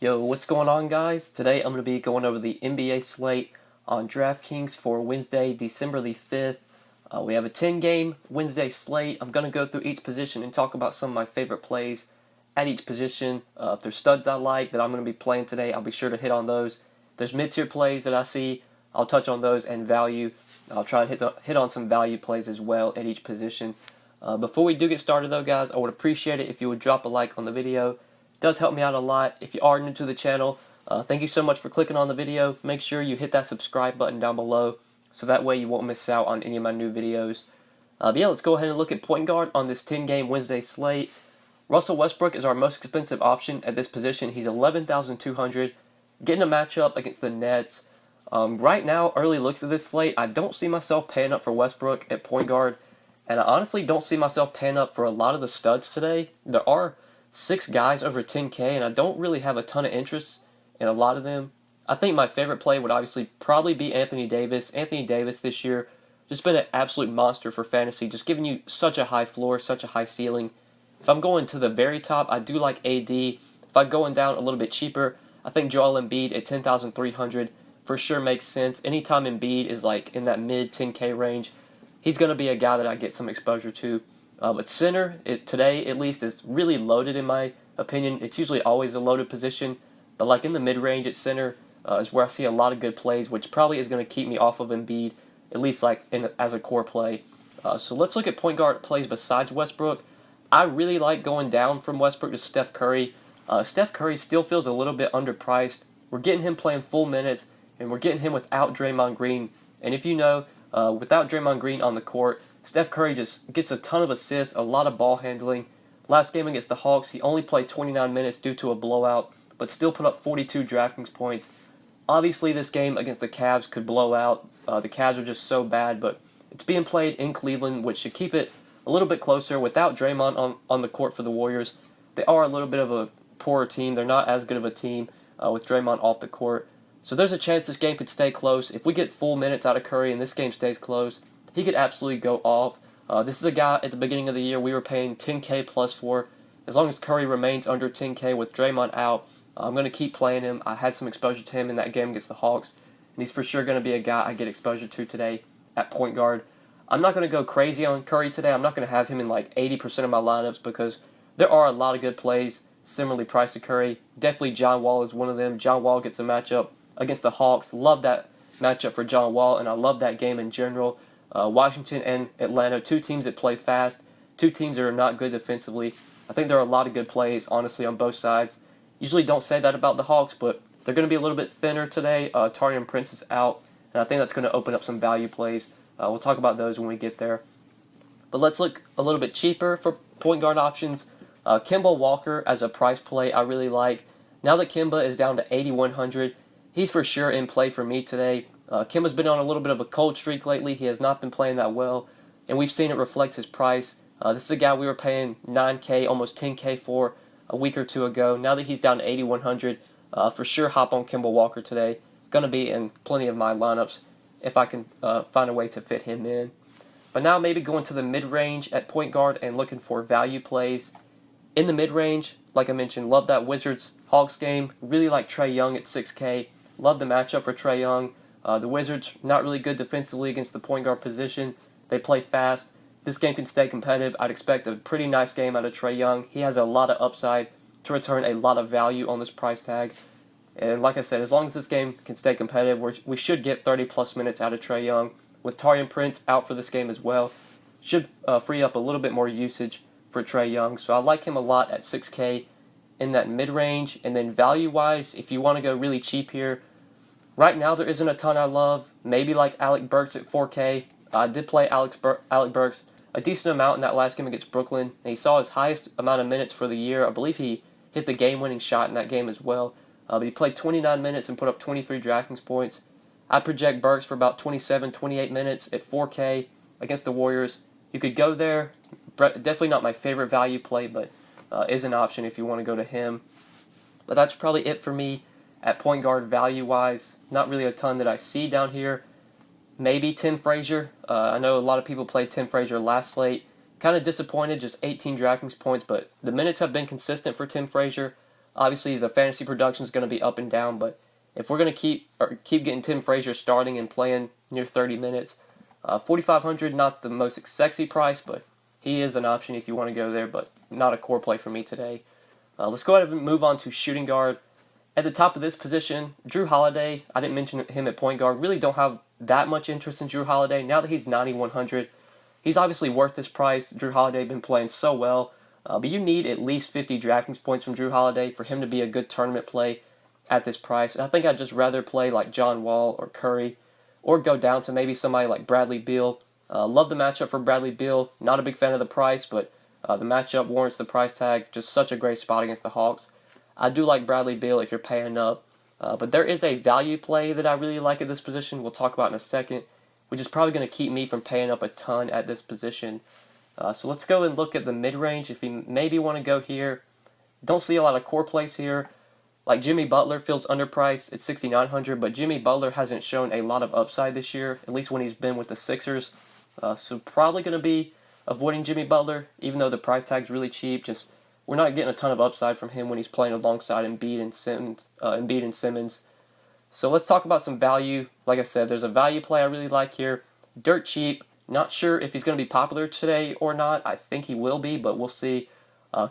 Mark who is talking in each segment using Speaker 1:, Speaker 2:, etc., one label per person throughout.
Speaker 1: Yo, what's going on, guys? Today I'm going to be going over the NBA slate on DraftKings for Wednesday, December the 5th. We have a 10-game Wednesday slate. I'm going to go through each position and talk about some of my favorite plays at each position. If there's studs I like that I'm going to be playing today, I'll be sure to hit on those. If there's mid-tier plays that I see, I'll touch on those, and value. I'll try and hit on some value plays as well at each position. Before we do get started, though, guys, I would appreciate it if you would drop a like on the video. Does help me out a lot. If you are new to the channel, thank you so much for clicking on the video. Make sure you hit that subscribe button down below so that way you won't miss out on any of my new videos. But yeah, let's go ahead and look at point guard on this 10-game Wednesday slate. Russell Westbrook is our most expensive option at this position. He's $11,200, getting a matchup against the Nets. Right now, early looks at this slate, I don't see myself paying up for Westbrook at point guard, and I honestly don't see myself paying up for a lot of the studs today. There are 6 guys over 10K, and I don't really have a ton of interest in a lot of them. I think my favorite play would obviously probably be Anthony Davis. Anthony Davis this year just been an absolute monster for fantasy, just giving you such a high floor, such a high ceiling. If I'm going to the very top, I do like AD. If I'm going down a little bit cheaper, I think Joel Embiid at 10,300 for sure makes sense. Anytime Embiid is like in that mid 10K range, he's going to be a guy that I get some exposure to. But center, today at least, is really loaded in my opinion. It's usually always a loaded position, but like in the mid-range at center is where I see a lot of good plays, which probably is going to keep me off of Embiid, at least like as a core play. So let's look at point guard plays besides Westbrook. I really like going down from Westbrook to Steph Curry. Steph Curry still feels a little bit underpriced. We're getting him playing full minutes, and we're getting him without Draymond Green. And if you know, without Draymond Green on the court, Steph Curry just gets a ton of assists, a lot of ball handling. Last game against the Hawks, he only played 29 minutes due to a blowout, but still put up 42 DraftKings points. Obviously, this game against the Cavs could blow out. The Cavs are just so bad, but it's being played in Cleveland, which should keep it a little bit closer. Without Draymond on the court for the Warriors, they are a little bit of a poorer team. They're not as good of a team with Draymond off the court. So there's a chance this game could stay close. If we get full minutes out of Curry and this game stays close, he could absolutely go off. This is a guy at the beginning of the year we were paying 10K plus for. As long as Curry remains under 10K with Draymond out, I'm going to keep playing him. I had some exposure to him in that game against the Hawks, and he's for sure going to be a guy I get exposure to today at point guard. I'm not going to go crazy on Curry today. I'm not going to have him in like 80% of my lineups because there are a lot of good plays similarly priced to Curry. Definitely John Wall is one of them. John Wall gets a matchup against the Hawks. Love that matchup for John Wall, and I love that game in general. Washington and Atlanta, 2 teams that play fast, 2 teams that are not good defensively. I think there are a lot of good plays, honestly, on both sides. Usually don't say that about the Hawks, but they're going to be a little bit thinner today. Taurean Prince is out, and I think that's going to open up some value plays. We'll talk about those when we get there. But let's look a little bit cheaper for point guard options. Kemba Walker as a price play I really like. Now that Kemba is down to 8,100, he's for sure in play for me today. Kemba's been on a little bit of a cold streak lately. He has not been playing that well, and we've seen it reflect his price. This is a guy we were paying 9K, almost 10K for a week or two ago. Now that he's down to 8,100, for sure hop on Kemba Walker today. Going to be in plenty of my lineups if I can find a way to fit him in. But now maybe going to the mid-range at point guard and looking for value plays. In the mid-range, like I mentioned, love that Wizards-Hawks game. Really like Trae Young at 6K. Love the matchup for Trae Young. The Wizards, not really good defensively against the point guard position. They play fast. This game can stay competitive. I'd expect a pretty nice game out of Trae Young. He has a lot of upside to return a lot of value on this price tag. And like I said, as long as this game can stay competitive, we should get 30-plus minutes out of Trae Young. With Taurean Prince out for this game as well, should free up a little bit more usage for Trae Young. So I like him a lot at 6K in that mid-range. And then value-wise, if you want to go really cheap here, right now there isn't a ton I love. Maybe like Alec Burks at 4K. I did play Alec Burks a decent amount in that last game against Brooklyn, and he saw his highest amount of minutes for the year. I believe he hit the game-winning shot in that game as well. But he played 29 minutes and put up 23 DraftKings points. I project Burks for about 27, 28 minutes at 4K against the Warriors. You could go there. Definitely not my favorite value play, but is an option if you want to go to him. But that's probably it for me at point guard value-wise. Not really a ton that I see down here. Maybe Tim Frazier. I know a lot of people played Tim Frazier last slate. Kind of disappointed, just 18 DraftKings points, but the minutes have been consistent for Tim Frazier. Obviously, the fantasy production is going to be up and down, but if we're going to keep getting Tim Frazier starting and playing near 30 minutes, 4,500 not the most sexy price, but he is an option if you want to go there, but not a core play for me today. Let's go ahead and move on to shooting guard. At the top of this position, Drew Holiday. I didn't mention him at point guard. Really don't have that much interest in Drew Holiday. Now that he's 9,100, he's obviously worth this price. Drew Holiday been playing so well, but you need at least 50 DraftKings points from Drew Holiday for him to be a good tournament play at this price. And I think I'd just rather play like John Wall or Curry, or go down to maybe somebody like Bradley Beal. Love the matchup for Bradley Beal. Not a big fan of the price, but the matchup warrants the price tag. Just such a great spot against the Hawks. I do like Bradley Beal if you're paying up. But there is a value play that I really like at this position. We'll talk about in a second, which is probably going to keep me from paying up a ton at this position. So let's go and look at the mid-range. If you maybe want to go here, don't see a lot of core plays here. Like Jimmy Butler feels underpriced at 6,900, but Jimmy Butler hasn't shown a lot of upside this year, at least when he's been with the Sixers. So probably going to be avoiding Jimmy Butler, even though the price tag's really cheap. Just we're not getting a ton of upside from him when he's playing alongside Embiid and Simmons. So let's talk about some value. Like I said, there's a value play I really like here. Dirt cheap. Not sure if he's going to be popular today or not. I think he will be, but we'll see.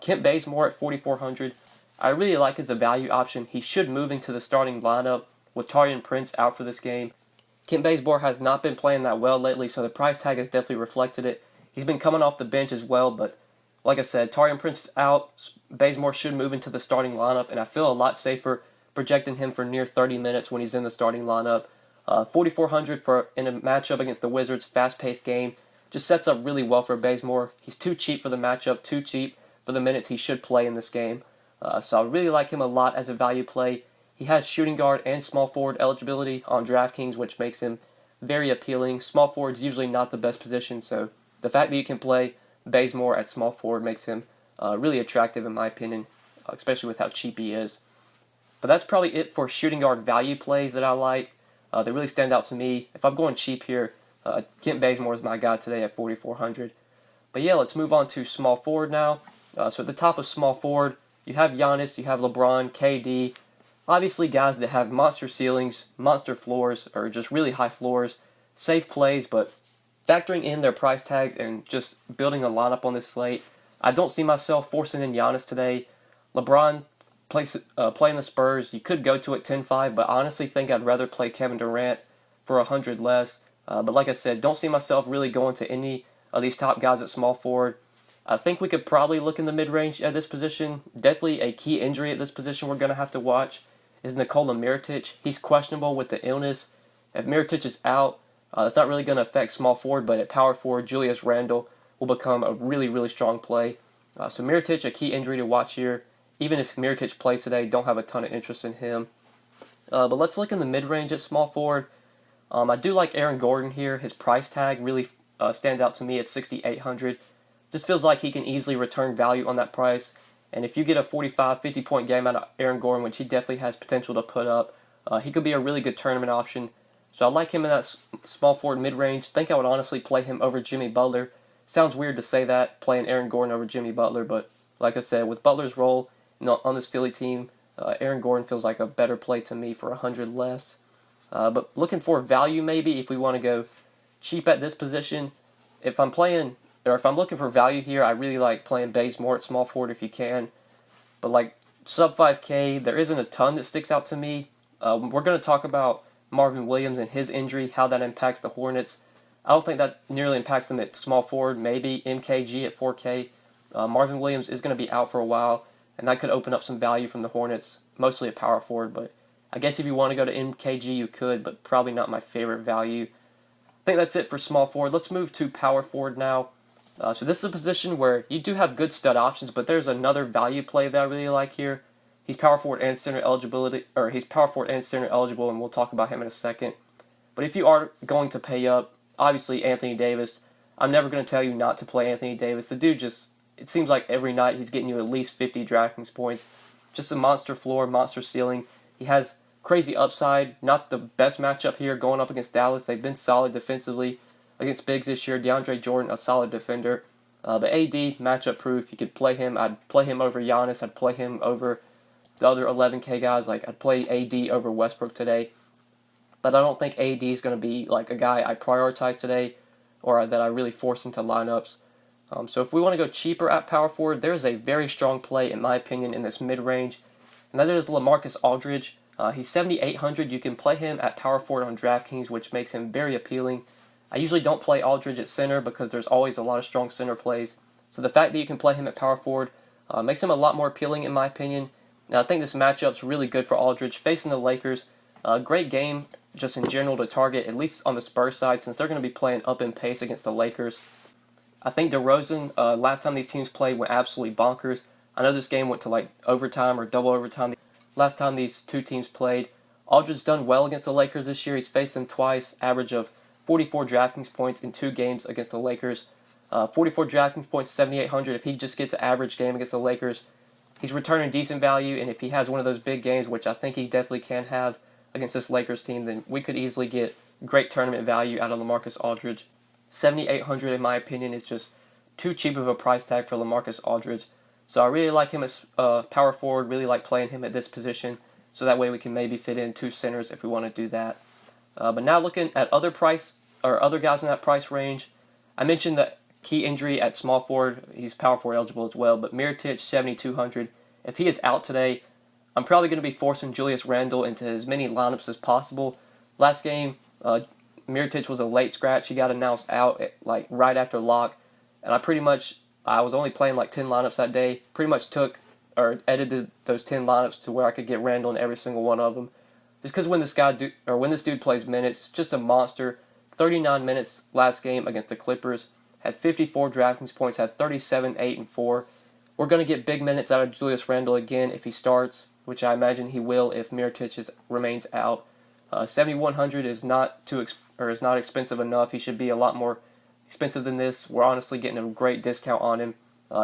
Speaker 1: Kent Bazemore at 4,400. I really like as a value option. He should move into the starting lineup with Taurean Prince out for this game. Kent Bazemore has not been playing that well lately, so the price tag has definitely reflected it. He's been coming off the bench as well, but like I said, Taurean Prince out. Bazemore should move into the starting lineup, and I feel a lot safer projecting him for near 30 minutes when he's in the starting lineup. 4,400 for in a matchup against the Wizards, fast-paced game, just sets up really well for Bazemore. He's too cheap for the matchup, too cheap for the minutes he should play in this game. So I really like him a lot as a value play. He has shooting guard and small forward eligibility on DraftKings, which makes him very appealing. Small forward's usually not the best position, so the fact that you can play Bazemore at small forward makes him really attractive in my opinion, especially with how cheap he is. But that's probably it for shooting guard value plays that I like. They really stand out to me. If I'm going cheap here, Kent Bazemore is my guy today at 4,400. But yeah, let's move on to small forward now. So at the top of small forward, you have Giannis, you have LeBron, KD, obviously guys that have monster ceilings, monster floors, or just really high floors, safe plays, but factoring in their price tags and just building a lineup on this slate, I don't see myself forcing in Giannis today. LeBron playing the Spurs, you could go to it 10-5, but I honestly think I'd rather play Kevin Durant for 100 less. But like I said, don't see myself really going to any of these top guys at small forward. I think we could probably look in the mid-range at this position. Definitely a key injury at this position we're going to have to watch is Nikola Mirotic. He's questionable with the illness. If Mirotic is out, it's not really going to affect small forward, but at power forward, Julius Randle will become a really, really strong play. So Mirotic, a key injury to watch here. Even if Mirotic plays today, don't have a ton of interest in him. But let's look in the mid-range at small forward. I do like Aaron Gordon here. His price tag really stands out to me at 6,800. Just feels like he can easily return value on that price. And if you get a 45, 50-point game out of Aaron Gordon, which he definitely has potential to put up, he could be a really good tournament option. So I like him in that small forward mid-range. Think I would honestly play him over Jimmy Butler. Sounds weird to say that, playing Aaron Gordon over Jimmy Butler, but like I said, with Butler's role on this Philly team, Aaron Gordon feels like a better play to me for 100 less. But looking for value maybe if we want to go cheap at this position. If I'm looking for value here, I really like playing Bazemore at small forward if you can. But like sub 5K, there isn't a ton that sticks out to me. We're going to talk about Marvin Williams and his injury, how that impacts the Hornets. I don't think that nearly impacts them at small forward. Maybe MKG at 4K. Marvin Williams is going to be out for a while, and that could open up some value from the Hornets, mostly at power forward. But I guess if you want to go to MKG, you could, but probably not my favorite value. I think that's it for small forward. Let's move to power forward now. So this is a position where you do have good stud options, but there's another value play that I really like here. He's power forward and center eligible, and we'll talk about him in a second. But if you are going to pay up, obviously Anthony Davis. I'm never going to tell you not to play Anthony Davis. The dude it seems like every night he's getting you at least 50 DraftKings points. Just a monster floor, monster ceiling. He has crazy upside. Not the best matchup here going up against Dallas. They've been solid defensively against bigs this year. DeAndre Jordan, a solid defender. But AD, matchup proof. You could play him. I'd play him over Giannis. I'd play him over the other 11K guys. Like, I'd play AD over Westbrook today, but I don't think AD is going to be like a guy I prioritize today or that I really force into lineups. So if we want to go cheaper at power forward, there's a very strong play, in my opinion, in this mid-range, and that is LaMarcus Aldridge. He's 7,800. You can play him at power forward on DraftKings, which makes him very appealing. I usually don't play Aldridge at center because there's always a lot of strong center plays. So the fact that you can play him at power forward makes him a lot more appealing, in my opinion. Now, I think this matchup's really good for Aldridge facing the Lakers. Great game just in general to target, at least on the Spurs side, since they're going to be playing up in pace against the Lakers. I think DeRozan, last time these teams played, went absolutely bonkers. I know this game went to like overtime or double overtime last time these two teams played. Aldridge's done well against the Lakers this year. He's faced them twice, average of 44 DraftKings points in 2 games against the Lakers. 44 DraftKings points, 7,800. If he just gets an average game against the Lakers, he's returning decent value, and if he has one of those big games, which I think he definitely can have against this Lakers team, then we could easily get great tournament value out of LaMarcus Aldridge. 7,800, in my opinion, is just too cheap of a price tag for LaMarcus Aldridge. So I really like him as power forward, really like playing him at this position, so that way we can maybe fit in 2 centers if we want to do that. But now looking at other guys in that price range, I mentioned the key injury at small forward. He's power forward eligible as well, but Mirotic, 7,200. If he is out today, I'm probably going to be forcing Julius Randle into as many lineups as possible. Last game, Mirotic was a late scratch. He got announced out like right after lock, and I was only playing like 10 lineups that day. Pretty much took or edited those 10 lineups to where I could get Randle in every single one of them. Just because when this dude plays minutes, just a monster. 39 minutes last game against the Clippers, had 54 DraftKings points, had 37, 8, and 4. We're going to get big minutes out of Julius Randle again if he starts, which I imagine he will if Mirotic remains out. 7,100 is not expensive enough. He should be a lot more expensive than this. We're honestly getting a great discount on him.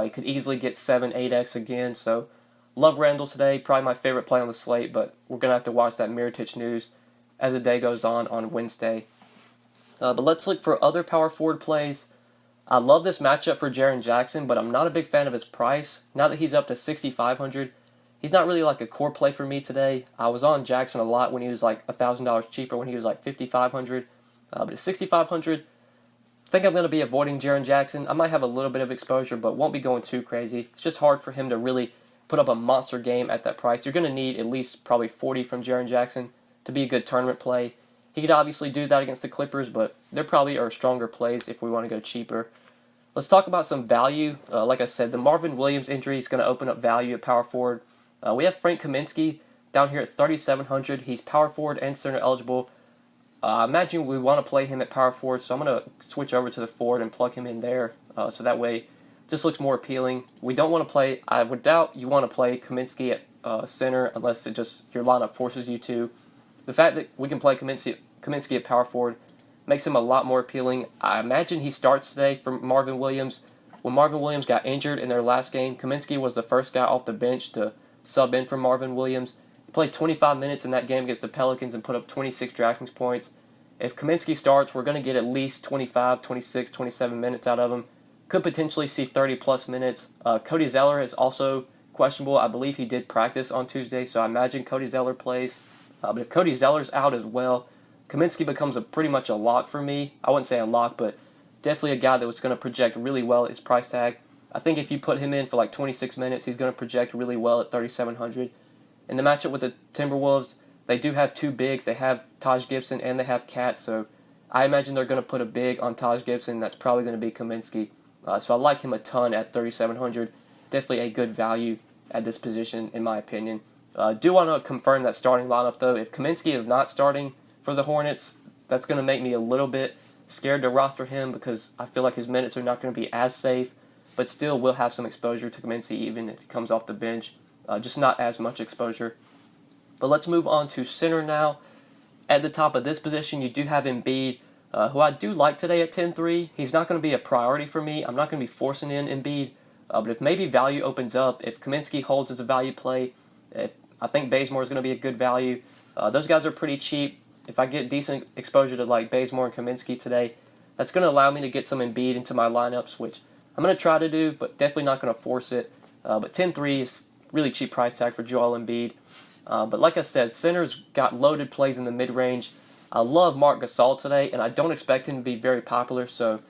Speaker 1: He could easily get 7, 8x again. So love Randle today. Probably my favorite play on the slate, but we're going to have to watch that Mirotic news as the day goes on Wednesday. But let's look for other power forward plays. I love this matchup for Jaren Jackson, but I'm not a big fan of his price. Now that he's up to 6,500, he's not really like a core play for me today. I was on Jackson a lot when he was like $1,000 cheaper, when he was like 5,500. But at 6,500, I think I'm going to be avoiding Jaren Jackson. I might have a little bit of exposure, but won't be going too crazy. It's just hard for him to really put up a monster game at that price. You're going to need at least probably 40 from Jaren Jackson to be a good tournament play. He could obviously do that against the Clippers, but there probably are stronger plays if we want to go cheaper. Let's talk about some value. Like I said, the Marvin Williams injury is going to open up value at power forward. We have Frank Kaminsky down here at 3,700. He's power forward and center eligible. I imagine we want to play him at power forward, so I'm going to switch over to the forward and plug him in there, so that way it just looks more appealing. We don't want to play, I would doubt you want to play Kaminsky at center unless your lineup forces you to. The fact that we can play Kaminsky at power forward makes him a lot more appealing. I imagine he starts today for Marvin Williams. When Marvin Williams got injured in their last game, Kaminsky was the first guy off the bench to sub in for Marvin Williams. He played 25 minutes in that game against the Pelicans and put up 26 DraftKings points. If Kaminsky starts, we're going to get at least 25, 26, 27 minutes out of him. Could potentially see 30-plus minutes. Cody Zeller is also questionable. I believe he did practice on Tuesday, so I imagine Cody Zeller plays. But if Cody Zeller's out as well, Kaminsky becomes pretty much a lock for me. I wouldn't say a lock, but definitely a guy that was going to project really well at his price tag. I think if you put him in for like 26 minutes, he's going to project really well at 3,700. In the matchup with the Timberwolves, they do have 2 bigs. They have Taj Gibson and they have Cat, so I imagine they're going to put a big on Taj Gibson. That's probably going to be Kaminsky. So I like him a ton at 3,700. Definitely a good value at this position, in my opinion. Do want to confirm that starting lineup, though. If Kaminsky is not starting for the Hornets, that's going to make me a little bit scared to roster him because I feel like his minutes are not going to be as safe, but still will have some exposure to Kaminsky even if he comes off the bench. Just not as much exposure. But let's move on to center now. At the top of this position, you do have Embiid, who I do like today at 10-3. He's not going to be a priority for me. I'm not going to be forcing in Embiid. But if maybe value opens up, if Kaminsky holds as a value play, if I think Bazemore is going to be a good value. Those guys are pretty cheap. If I get decent exposure to like Bazemore and Kaminsky today, that's going to allow me to get some Embiid into my lineups, which I'm going to try to do, but definitely not going to force it. But 10-3 is really cheap price tag for Joel Embiid. But like I said, centers got loaded plays in the mid-range. I love Marc Gasol today, and I don't expect him to be very popular. So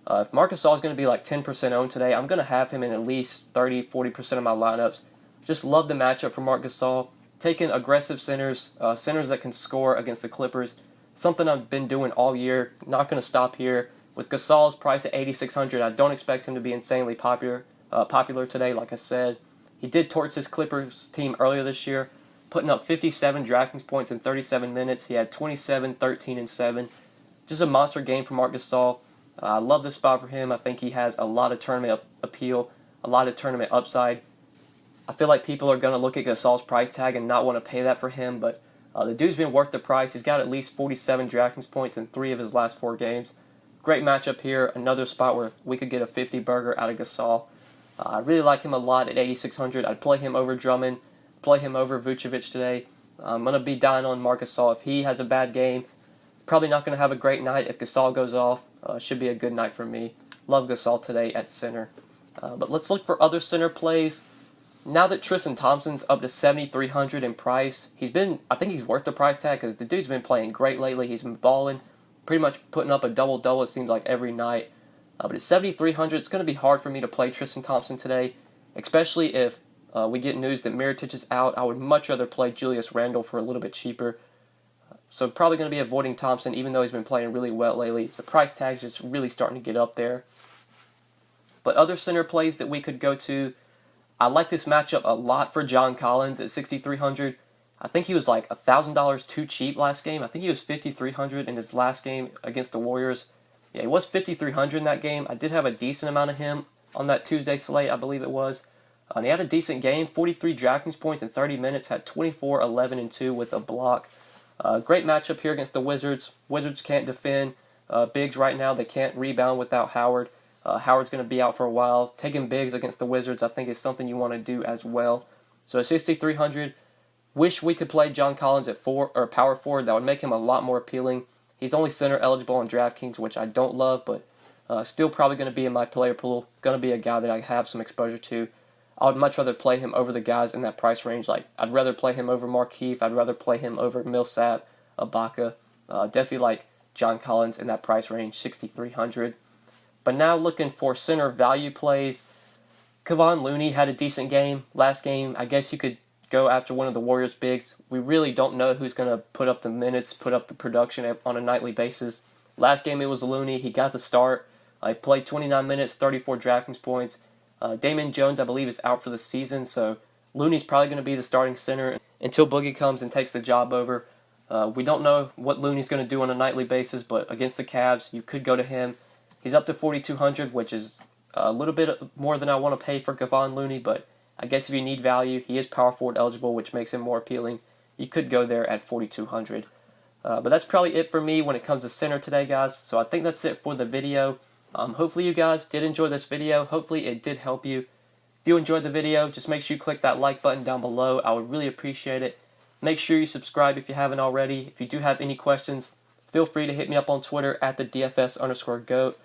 Speaker 1: if Marc Gasol is going to be like 10% owned today, I'm going to have him in at least 30-40% of my lineups. Just love the matchup for Marc Gasol. Taking aggressive centers, centers that can score against the Clippers. Something I've been doing all year. Not going to stop here. With Gasol's price at 8,600, I don't expect him to be insanely popular today, like I said. He did torch his Clippers team earlier this year, putting up 57 DraftKings points in 37 minutes. He had 27, 13, and 7. Just a monster game for Marc Gasol. I love this spot for him. I think he has a lot of tournament appeal, a lot of tournament upside. I feel like people are going to look at Gasol's price tag and not want to pay that for him, but the dude's been worth the price. He's got at least 47 DraftKings points in 3 of his last 4 games. Great matchup here. Another spot where we could get a 50 burger out of Gasol. I really like him a lot at 8,600. I'd play him over Drummond, play him over Vucevic today. I'm going to be dying on Marc Gasol. If he has a bad game, probably not going to have a great night. If Gasol goes off, should be a good night for me. Love Gasol today at center. But let's look for other center plays. Now that Tristan Thompson's up to 7,300 in price, I think he's worth the price tag because the dude's been playing great lately. He's been balling, pretty much putting up a double-double, it seems like, every night. But at 7,300, it's going to be hard for me to play Tristan Thompson today, especially if we get news that Mirotic is out. I would much rather play Julius Randle for a little bit cheaper. So probably going to be avoiding Thompson, even though he's been playing really well lately. The price tag's just really starting to get up there. But other center plays that we could go to, I like this matchup a lot for John Collins at 6,300. I think he was like $1,000 too cheap last game. I think he was 5,300 in his last game against the Warriors. Yeah, he was 5,300 in that game. I did have a decent amount of him on that Tuesday slate, I believe it was. And he had a decent game, 43 DraftKings points in 30 minutes, had 24, 11, and 2 with a block. Great matchup here against the Wizards. Wizards can't defend bigs right now. They can't rebound without Howard. Howard's going to be out for a while. Taking bigs against the Wizards, I think, is something you want to do as well. So at 6,300, wish we could play John Collins at power forward. That would make him a lot more appealing. He's only center eligible on DraftKings, which I don't love, but still probably going to be in my player pool. Going to be a guy that I have some exposure to. I would much rather play him over the guys in that price range. Like, I'd rather play him over Markieff. I'd rather play him over Millsap, Ibaka. Definitely like John Collins in that price range, 6,300. But now looking for center value plays, Kevon Looney had a decent game last game. I guess you could go after one of the Warriors bigs. We really don't know who's going to put up the minutes, put up the production on a nightly basis. Last game it was Looney. He got the start. He played 29 minutes, 34 DraftKings points. Damon Jones, I believe, is out for the season, so Looney's probably going to be the starting center until Boogie comes and takes the job over. We don't know what Looney's going to do on a nightly basis, but against the Cavs, you could go to him. He's up to 4,200, which is a little bit more than I want to pay for Kevon Looney, but I guess if you need value, he is power forward eligible, which makes him more appealing. You could go there at 4,200. But that's probably it for me when it comes to center today, guys. So I think that's it for the video. Hopefully you guys did enjoy this video. Hopefully it did help you. If you enjoyed the video, just make sure you click that like button down below. I would really appreciate it. Make sure you subscribe if you haven't already. If you do have any questions, feel free to hit me up on Twitter at the DFS_GOAT,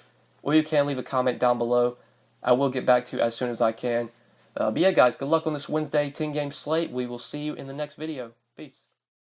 Speaker 1: or you can leave a comment down below. I will get back to you as soon as I can. But yeah, guys, good luck on this Wednesday 10-game slate. We will see you in the next video. Peace.